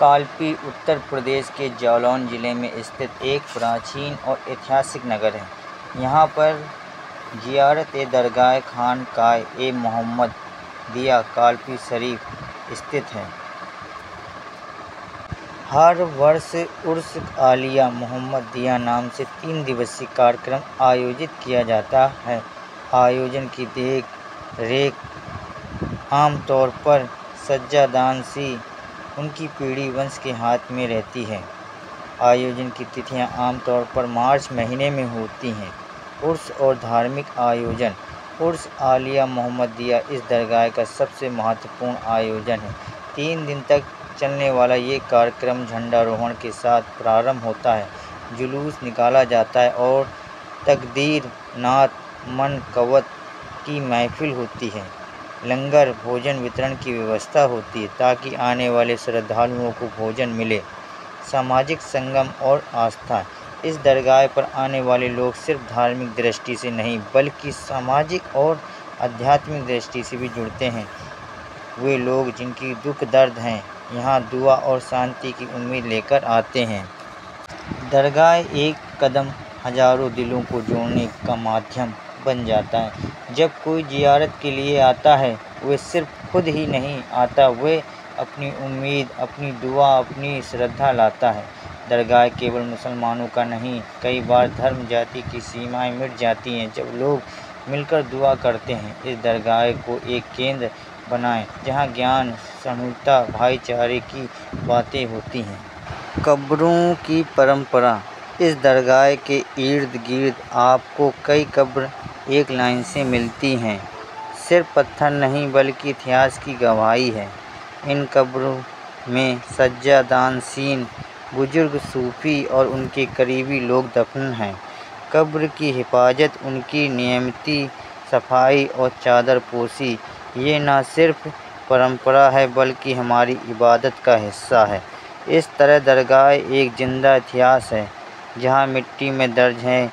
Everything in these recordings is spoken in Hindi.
कालपी उत्तर प्रदेश के जालौन जिले में स्थित एक प्राचीन और ऐतिहासिक नगर है। यहाँ पर ज़ियारत-ए-दरगाह खानकाह-ए-मोहम्मद दिया कालपी शरीफ स्थित है। हर वर्ष उर्स आलिया मोहम्मदिया नाम से 3 दिवसीय कार्यक्रम आयोजित किया जाता है। आयोजन की देख रेख आमतौर पर सज्जादानशी उनकी पीढ़ी वंश के हाथ में रहती है। आयोजन की तिथियां आमतौर पर मार्च महीने में होती हैं। उर्स और धार्मिक आयोजन। उर्स आलिया मोहम्मदिया इस दरगाह का सबसे महत्वपूर्ण आयोजन है। 3 दिन तक चलने वाला ये कार्यक्रम झंडारोहण के साथ प्रारंभ होता है, जुलूस निकाला जाता है और तकदीर नात मनकवत की महफिल होती है। लंगर भोजन वितरण की व्यवस्था होती है ताकि आने वाले श्रद्धालुओं को भोजन मिले। सामाजिक संगम और आस्था। इस दरगाह पर आने वाले लोग सिर्फ धार्मिक दृष्टि से नहीं बल्कि सामाजिक और आध्यात्मिक दृष्टि से भी जुड़ते हैं। वे लोग जिनकी दुख दर्द हैं यहाँ दुआ और शांति की उम्मीद लेकर आते हैं। दरगाह एक कदम हजारों दिलों को जोड़ने का माध्यम बन जाता है। जब कोई ज़ियारत के लिए आता है वह सिर्फ खुद ही नहीं आता, वह अपनी उम्मीद, अपनी दुआ, अपनी श्रद्धा लाता है। दरगाह केवल मुसलमानों का नहीं, कई बार धर्म जाति की सीमाएं मिट जाती हैं जब लोग मिलकर दुआ करते हैं। इस दरगाह को एक केंद्र बनाएं जहां ज्ञान, सहिष्णुता, भाईचारे की बातें होती हैं। कब्रों की परंपरा। इस दरगाह के इर्द गिर्द आपको कई कब्र एक लाइन से मिलती हैं। सिर्फ पत्थर नहीं बल्कि इतिहास की गवाही है। इन कब्रों में सज्जादानशीन बुजुर्ग सूफ़ी और उनके करीबी लोग दफन हैं। कब्र की हिफाजत, उनकी नियमित सफाई और चादर पोशी ये न सिर्फ परंपरा है बल्कि हमारी इबादत का हिस्सा है। इस तरह दरगाह एक जिंदा इतिहास है जहां मिट्टी में दर्ज हैं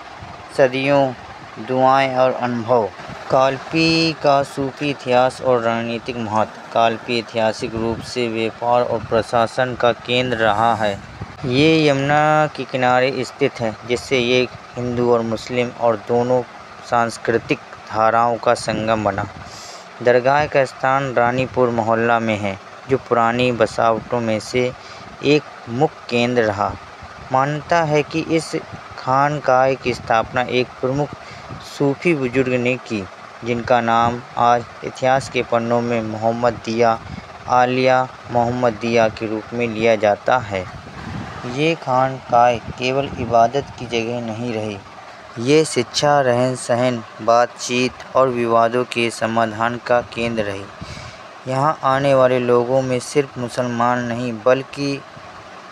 सदियों दुआएं और अनुभव। कालपी का सूफी इतिहास और रणनीतिक महत्व। कालपी ऐतिहासिक रूप से व्यापार और प्रशासन का केंद्र रहा है। ये यमुना के किनारे स्थित है जिससे ये हिंदू और मुस्लिम और दोनों सांस्कृतिक धाराओं का संगम बना। दरगाह का स्थान रानीपुर मोहल्ला में है जो पुरानी बसावटों में से एक मुख्य केंद्र रहा। मान्यता है कि इस खानकाह की स्थापना एक प्रमुख सूफी बुजुर्ग ने की जिनका नाम आज इतिहास के पन्नों में मोहम्मदिया आलिया मोहम्मदिया के रूप में लिया जाता है। ये खानकाह केवल इबादत की जगह नहीं रही, ये शिक्षा, रहन सहन, बातचीत और विवादों के समाधान का केंद्र रही। यहाँ आने वाले लोगों में सिर्फ मुसलमान नहीं बल्कि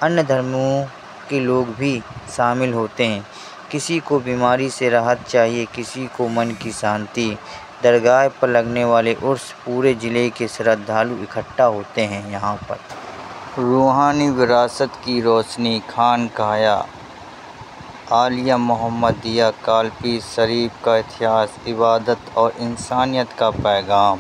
अन्य धर्मों के लोग भी शामिल होते हैं। किसी को बीमारी से राहत चाहिए, किसी को मन की शांति। दरगाह पर लगने वाले उर्स पूरे ज़िले के श्रद्धालु इकट्ठा होते हैं यहाँ पर। रूहानी विरासत की रोशनी। खानकाह आलिया मोहम्मदिया कालपी शरीफ का इतिहास, इबादत और इंसानियत का पैगाम।